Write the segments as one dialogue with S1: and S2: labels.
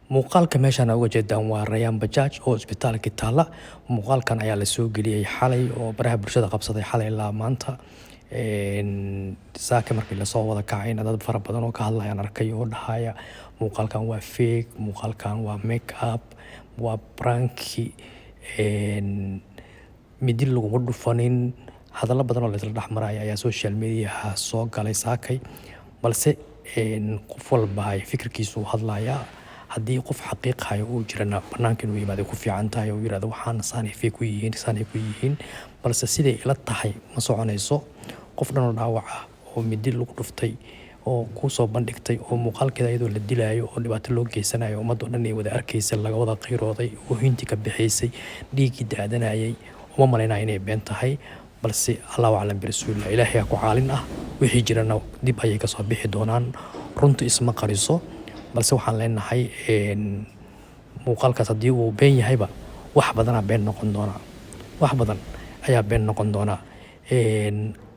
S1: muuqaalka meeshaan uga jeedaan waa Rayaan Bajaaj oo isbitaalka taala. Muuqaalkan ayaa la soo geliyay xalay oo baraha bulshada qabsaday xalay ilaa maanta. Saaka markii la soo wada kacayna dad fara badan oo ka hadlayaan arkay oo dhahaya muuqaalkan waa fake, muuqaalkan waa make up, waa prank, midi laguma dhufanin. Hadallo badan oo la isla dhexmaraya ayaa social media soo galay saakay, balse qof walba ay fikirkiisu hadlaya. haddii qof xaqiiqayo uu jirana banaanka inuu yimaado ku fiican tahay oo yiraahdo waxaan saanay fake ku yihiin balse siday ila tahay ma soconayso. qof dhan oo dhaawac ah oo midi lagu dhuftay oo ku soo bandhigtay oo muuqaalkeeda iyadoo la dilaayo oo dhibaato loo geysanayo ummadda dhan ay wada arkaysa, laga wada qiirooday oo hinti ka bixaysay, dhiigii daadanayay, uma malaynaa inay been tahay. balse Allahu aclam birasuulillah, ilaahay ku caalin ah wixii jirana dib ayay ka soo bixi doonaan. runtu isma qariso, balse waxaan leenahay muuqaalkaas haddii uu been yahayba wax badanaa been noqon doona, wax badan ayaa been noqon doona.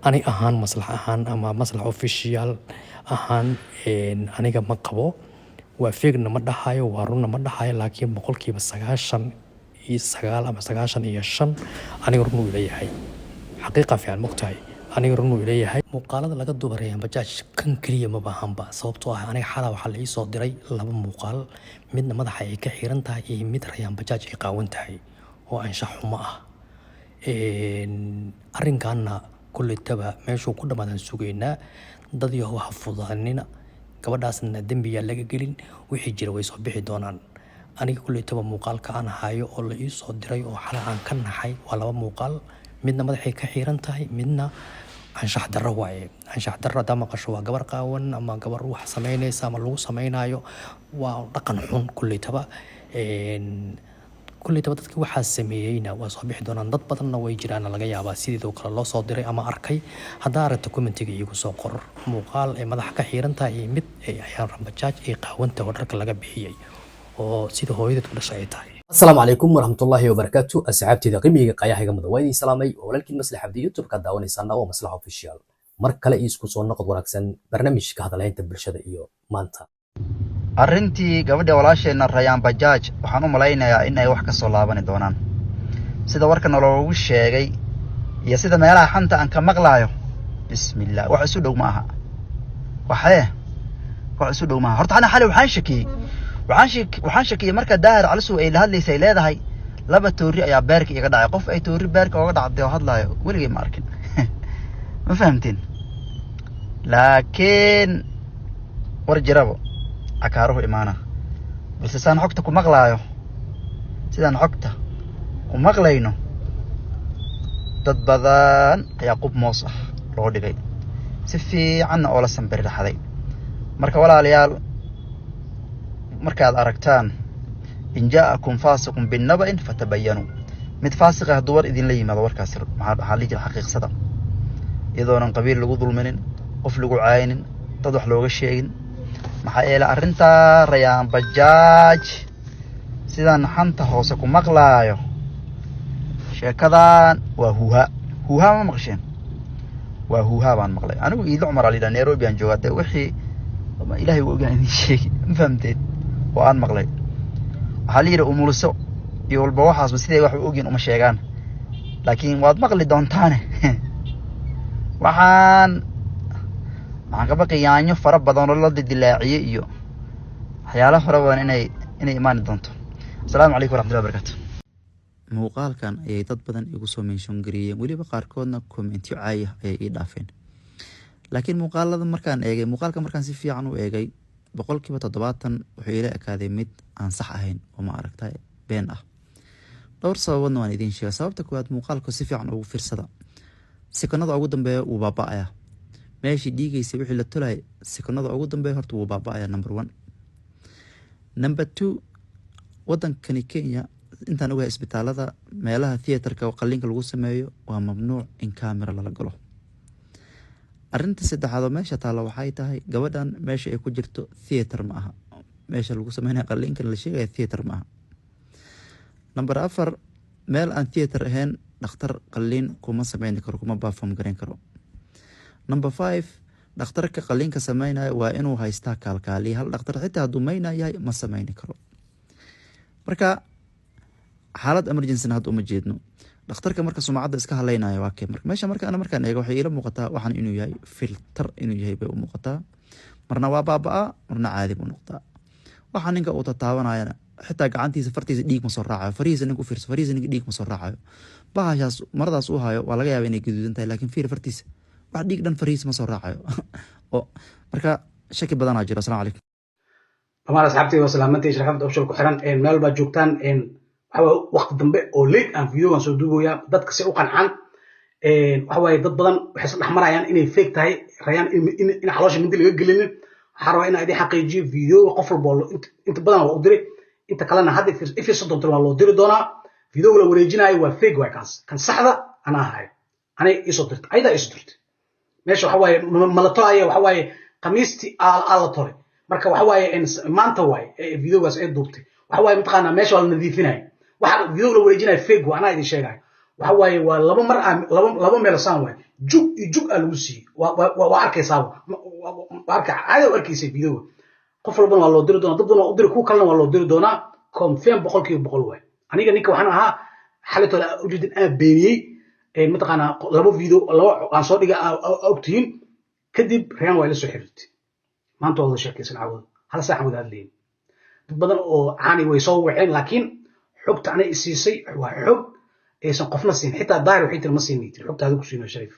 S1: ani ahaan maslax ahaan ama maslax official ahaan aniga ma qabo waa feegna ma dhahayo, waa runna ma dhahayo, laakiin boqolkiiba 99 ama 95 aniga run uu leeyahay. xaqiiqa fiican mogtahay, aniga run uu leeyahay. muuqaalada laga duuba Rayaan Bajaaj kan kaliya ma baahanba, sababtoo ah aniga xalaa waxaa la ii soo diray 2 muuqaal, midna madaxa ay ka xiran tahay iyo mid Rayaan Bajaaj ay qaawan tahay oo anshax xumo ah. arrinkaana kulletaba meeshuu ku dhamaadaan sugaynaa. dad yahow ha fudaanina, gabadhaasna dembiyaa laga gelin, wixii jira way soo bixi doonaan. aniga kulletaba muuqaalka aan hayo oo la ii soo diray oo xalaa aan ka naxay waa 2 muuqaal, midna madaxay ka xiran tahay, midna anshax darro waaye. anshax darro hadaa maqasho waa gabar qaawan ama gabar wax samaynaysa ama lagu samaynayo, waa dhaqan xun kulletaba. kulletaba dadkii waxaa sameeyeyna waa soo bixi doonaan. dad badanna way jiraan laga yaabaa sideedoo kale loo soo diray ama arkay. haddaa aragto commentiga iigu soo qor muuqaal ee madaxa ka xiran tahay iyo mid Rayaan Bajaaj ee qaawanta oo dharka laga bixiyay oo sida hooyadeed ku dhashay ay tahay. السلام عليكم ورحمة الله وبركاته. أصحابتي ذقيمي قياها جمد ويدي سلامي ولكن مصلحة في يوتيوب كداوني سنة ومصلحة اوفيشال مركله إيسكو سو نقد ونكسن برنامج كهذا لين تبرشة إيو مانتا
S2: arrintii gabadha walaasheena Rayaan Bajaaj waxaan u malaynayaa in ay wax ka soo laaban doonaan sida warkan loogu sheegay iyo sida meelaha xanta aan ka maqlaayo. bismillaah, wax isu dhow ma aha. wax isu dhow ma aha. horta ana xalay waxaan shakiyay marka daahir calisu ay la hadlaysay leedahay 2 toori ayaa beerka iga dhacay. qof ay toori beerka uga dhacday oo hadlaayo weligay ma arkin. ma fahamteen? laakiin war jirabo akaaruhu imaana, balse sidaan xogta ku maqlayno dad badan ayaa qub moos ah loo dhigay, si fiicanna oo la sanbari raxday. marka walaalayaal, markaad aragtaan in jaakum faasiqun binaba'in fatabayanu, mid faasiq ah hadduu war idinla yimaado warkaas waxaa la jira xaqiiqsada, iyadoonan qabiil lagu dulminin, qof lagu caayinin, dad wax looga sheegin. maxaa yeelay arrinta Rayaan Bajaaj sidaan xanta hoose ku maqlaayo, sheekadan waa huuha ma maqasheen? waa huuha baan maqlay anigu. Iidlo Cumar Ali Nairobi aan joogaa, wixii ilaahay uu ogaan idin sheegay, ma fahamteen? oo aan maqlay waxaa la yidhi umulso iyo walba waxaasba siday wax u ogyiin uma sheegaan, laakiin waad maqli doontaane. waxaan ka baqayaanyo fara badan oo la dilaaciyay iyo waxyaalo fara badan inay imaan doonto. Assalaamu calaykum waraxmatullahi wabarakaatu. muuqaalkan ayay dad badan igu soo mention gareeyeen, weliba qaarkoodna commentyo caaya ayay ii dhaafeen. laakiin muuqaalka markaan si fiican u eegay, 70% wuxuu ila ekaaday mid aan sax ahayn oo ma aragtay been ah. dhowr sababoodna waan idiin sheegay. sababta koowaad, muuqaalku si fiican ugu fiirsada, sekonada ugu dambeeya wuu baaba'aya. meeshii dhiigaysa wixii la tolay sekonada ugu dambeeya horta wuu baaba'aya. number 1. number 2, wadankani Kenya intaan ogahay isbitaalada meelaha theaterka oo qalliinka lagu sameeyo waa mamnuuc in camera lala galo. arrinta saddexaad oo meesha taala waxay tahay gabadhan meesha ay ku jirto theater ma aha, meesha lagu sameeyo qalliinka la sheegay theater ma aha. number 4, meel aan theater ahayn dhakhtar qalliin kuma sameyn karo, kuma perform gareyn karo. number 5, dhakhtarka qalliinka sameynayo waa inuu haystaa kaalkaaliye. hal dhakhtar xitaa hadduu mayna yahay ma sameyni karo. marka xaalad emergency hadda uma jeedno dhakhtarka marka sumcadda iska hadlaynayo waa kee marka meesha marka ana markaan eego waxay ila muuqataa waxaan inuu yahay filter inuu yahay bay u muuqataa marna waa baabaa marna caadi buu noqdaa waxa ninka uu tataabanayana xitaa gacantiisa fartiisa dhiig ma soo raacayo farihiisa ninka u fiirso farihiisa ninka dhiig ma soo raacayo bahashaas maradaas uu hayo waa laga yaabaa inay gaduudan tahay laakiin fiir fartiisa wax dhiig dhan farihiisa ma soo raacayo oo marka shaki badanaa jiro. Assalaamu calaykum
S3: dhammaan asxaabtayda waa salaamantii shirkadda option ku xiran meel baa joogtaan waxa waqti dambe oo late aan videogan soo duubaya dadka si u qancaan waxa waaye dad badan waxay isla dhexmarayaan inay fake tahay rayaan in caloosha mindi laga gelinin waxaa rabaa inaa idin xaqiijiyo videoga qof walba inta badan waa u diray inta kalena hadda ifirsa doontan waa loo diri doonaa videoga la wareejinayo waa fake waay kaas kan saxda anaa ahayo anay isoo dirtay ayadaa isoo dirtay meesha waxa waaye malato aya waxa waaye khamiistii aa la toray marka waxa waaye maanta waaye videogaas ee duubtay waxa waaye mataqaanaa meesha waa la nadiifinaya waxa videoga la wareejinayo fake waa anaa idin sheegayo waxa waaye waa laba meel saan waaye jug iyo jug aa lagu siiyey waa arkaysaaba waa arka caadi u arkaysay videoga qof walbana waa loo diri doonaa dad badan waa u diri kuwa kalena waa loo diri doonaa confirm 100% waaye aniga ninka waxaan ahaa xalatooda ujeedin aan beeniyey mataqaanaa laba video laba aan soo dhiga ogtihiin kadib rayaan waa ila soo xiriirtay maanta wada sheekaysan caawada hal saacan wada hadlayeen dad badan oo caani way soo waceen laakiin xogta anay isiisay waa xog aysan qofna siin xitaa daahir waxay tiri ma siin tiri xogta adigu ku siino shariif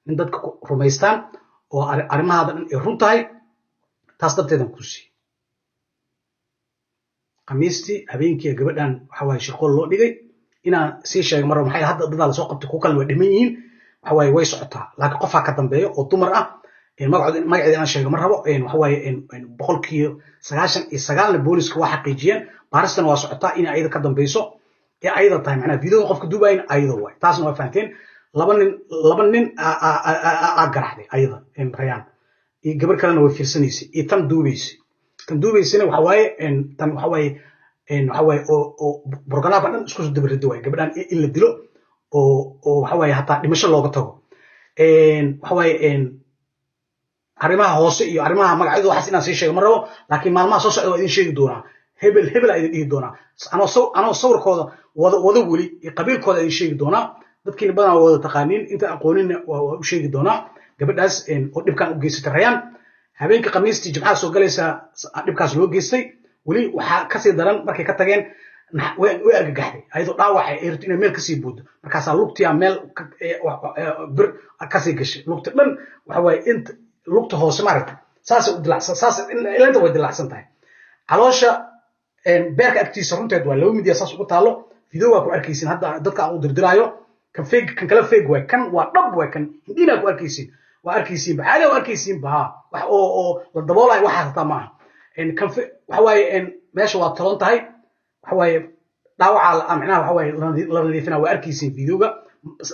S3: in dadka rumaystaan oo arrimahaada dhan ay run tahay taas darteedan ku sii khamiistii habeenkii gabadhan waxa waaye shirqool loo dhigay inaan sii sheego mar maxay hadda dad la soo qabtay ku kale way dhiman yihiin waxa waaye way socotaa laakiin qof ka dambeeyo oo dumar ah magaceeda aan sheego ma rabo waxa waaye 99% booliska waa xaqiijiyeen baaristana waa socotaa in ayada ka dambeyso ee ayada tahay macnaha video qofka duubayn ayada way taasna waa fahanteen laba nin aa garaxday ayada rayaan iyo gabar kalena way fiirsanaysay iyo tan duubaysana waxa waaye tan waxa waaye oo borgalaaba dhan isku soo dabarida way gabadhan in la dilo oo waxa waaye hataa dhimasho looga tago waxa waaye arrimaha hoose iyo arrimaha magacyada waxaas inaan sii sheego ma rabo laakiin maalmaha soo socda waa idin sheegi doonaa hebel ay idin dhihi doonaa anoo sawirkooda wada weli iyo qabiilkooda idin sheegi doonaa dadkiina badan wada taqaaniin inta aqooninna waa u sheegi doonaa gabadhaas oo dhibkan u geysatay rayaan habeenka khamiistii jimcaha soo galaysa dhibkaas loo geystay weli waxaa kasii daran markay ka tageen way argagaxday ayadoo dhaawacay ay rabto inay meel kasii buudo markaasaa lugtiyaa meel bir kasii gashay lugta dhan waxa waaye inta lugta hoose maaragta saasay u dilacsan saasay ilanta way dilacsan tahay caloosha beerka agtiisa runteed waa laba midya saas ugu taalo video waa ku arkaysiin hadda dadka aan u dirdiraayo kan kala fake waay kan waa dhab waay kan hindina ku arkaysiin waa arkaysiin baxaale waa arkaysiin baha wax oo la daboolayo waxa hataa maaha kan waxa waaye meesha waa talon tahay waxa waaye dhaawaca macnaha waxa waaye la nadiifina waa arkaysiin videoga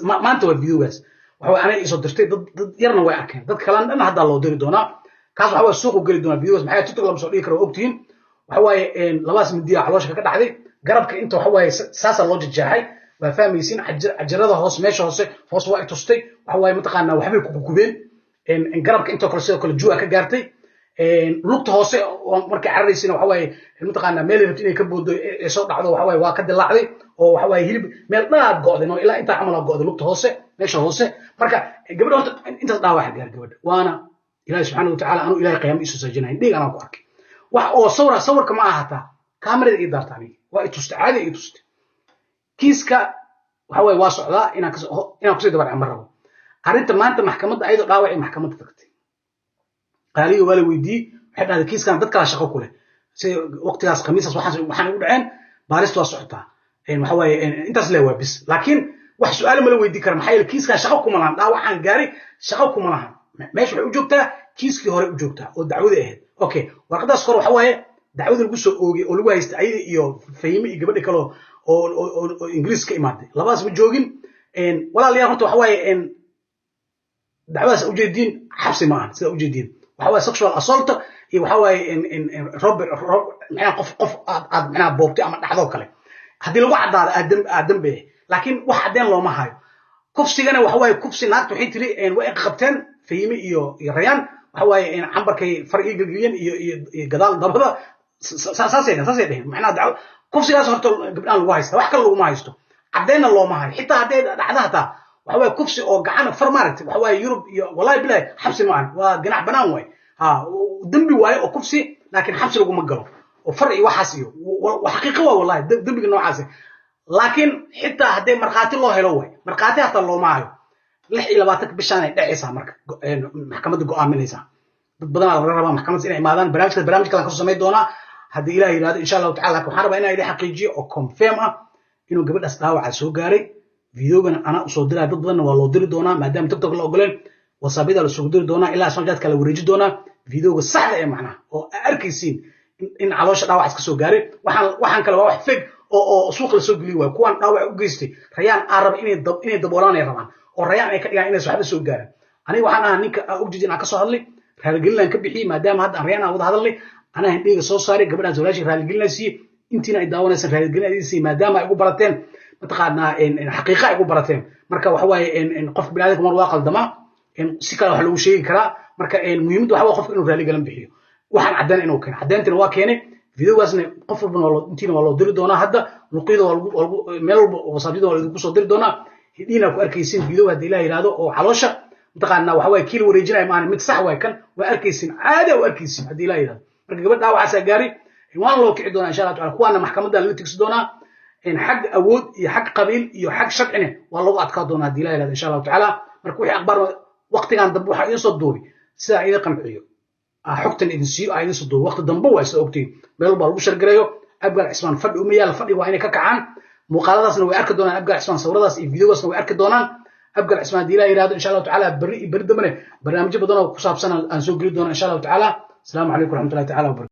S3: maanta waa videogaas waxa waaye anay isoo dirtay dad yarna way arkeen dad kalena dhan hadda loo diri doonaa kaas waxa waaye suuq u geli doonaa videogaas maxay tiktok lama soo dhigi karo ogtihiin waxa waaye labaas midiya caloosha ka dhacday garabka inta waxa waaye saasa loo jajaaxay waa fahmaysiin cajarada hoos meesha hoos waa tustay waxa waaye mataqaanaa waxbay ku gubeen garabka inta kale sidoo kale juwa ka gaartay lugta hoose markay cararaysina waxa waaye mataqaanaa meel rabtay inay ka boodo ee soo dhacdo waxa waaye waa ka dilaacday oo waxa waaye hilib meel dhaad go'day oo ilaa inta camal go'day lugta hoose meesha hoose marka gabadha horta intaas dhaawac gaar gabadha waana ilaahay subxaanahu wa tacaala anuu ilaahay qiyaamo isu sajinayn dhiig anaa ku arkay wax oo sawirka ma ahata kaamirada ii daarta aniga waa i tustay caadi ii tustay kiiska waxa waaye waa socdaa inaan kusii dabarca ma rabo arrinta maanta maxkamadda ayadoo dhaawacii maxkamadda tagtay qaaliga waa la weydiiyey waxay dhahday kiiskan dad kala shaqo ku leh si waqtigaas khamiisaas waxaan ugu dhaceen baarista waa socotaa waxa waaye intaas lee waa bis laakiin wax su'aalo ma la weydiin kara maxaa yeelay kiiskan shaqo kuma lahan dhaawacaan gaaray shaqo kuma lahan meesha waxay u joogtaa kiiskii hore u joogtaa oo dacwadii ahayd okay warqadaas kor waxa waaye dacwada lagu soo oogay oo lagu haystay ayada iyo fahime iyo gabadha kale oo ingiriis ka imaaday labadaas ma joogin walaalayaal horta waxa waaye dacwadaas ujeediin xabsi ma ahan sida ujeediin waxa waaye sexual assault iyo waxa waaye maxaa qof aad maxaa boobtay ama dhacdo kale haddii lagu cadaado aadan bay laakiin wax cadeen looma hayo kufsigana waxa waaye kufsi naagta waxay tiri way qabteen fahime iyo rayaan waxa waaye cambarkay far ii gelgeliyeen iyo gadaal dabada saasay dhehen macnaha dacwo kufsigaas horta gabdhaan lagu haysta wax kale laguma haysto caddeynna looma hayo xitaa hadday dhacda hataa waxa waaye kufsi oo gacan far maaragtay waxa waaye yurub iyo wallahi bilahi xabsi maahan waa ganac banaan waaye dembi waaye oo kufsi laakiin xabsi laguma galo oo far iyo waxaas iyo xaqiiqo waa wallahi dembiga noocaas laakiin xitaa hadday markhaati loo helo waaye markhaati hataa looma hayo 26 bishaan ay dhacaysaa marka maxkamadda go'aaminaysaa dad badan laga rabaa maxkamadda inay imaadaan barnaamij kale ka soo sameey doonaa haddii ilaahay yiraahdo insha Allah ta'ala waxaan rabaa inaan idin xaqiijiyo oo confirm ah inuu gabadhaas dhaawaca soo gaaray videogana ana u soo diray dad badan waa loo diri doonaa maadaama TikTok la ogoleen wasaabida la soo diri doonaa ilaa Snapchat kala wareeji doonaa videoga saxda ee macnaha oo arkaysiin in caloosha dhaawac iska soo gaaray waxaan kale waa wax fake oo suuq la soo geliyo waa kuwan dhaawac u geystay rayaan arab inay daboolaan ay rabaan oo rayaan ay ka dhigaan inay waxba soo gaarin aniga waxaan ahaa ninka ogjiin aan ka soo hadlay raaligelin ka bixiyay maadaama hadda rayaan aan wada hadlay ana hindhiga soo saaray gabadhaas walaashi raaligelinaysi intiina ay daawanaysan raaligelinaysi maadaama ay ugu barateen mataqaanaa xaqiiqa ay ugu barateen marka waxa waaye qof bini'aadamka mar waa qaldama si kale wax lagu sheegi karaa marka muhiimadu waxa waa qofka inuu raaligelin bixiyo waxaan cadaan inuu keenay cadaantina waa keenay videogaasna qof walba intiina waa loo diri doonaa hadda luqiyada waa meel walba wasaabida waa lagu soo diri doonaa hidina ku arkaysiin video hadii ilaahay yiraahdo oo caloosha mataqaanaa waxa waaye kiil wareejinay maana mid sax way kan waa arkaysiin caadi waa arkaysiin hadii ilaahay yiraahdo marka gabadha waxaa gaari waan loo kici doonaa insha Allah ta'ala kuwana maxkamadda la tigsi doonaa in xaq awood iyo xaq qabiil iyo xaq sharcina waa lagu adkaa doonaa hadii ilaahay yiraahdo insha Allah ta'ala marka wixii akhbaar waqtigan dab waxa idin soo duubi sida ay qanciyo xogtan idin siiyo ay idin soo duubi waqti dambe waa soo ogtiin meel baa lagu shargareeyo abgaal cismaan fadhi uma yaal fadhi waa inay ka kacaan muuqaaladaasna way arki doonaan abgaal cismaan sawiradaas iyo videogaasna way arki doonaan abgaal cismaan hadii ilaahay yiraahdo insha Allah ta'ala bari dambane barnaamijyo badan oo ku saabsan aan soo geli doona insha Allah ta'ala السلام عليكم ورحمة الله تعالى وبركاته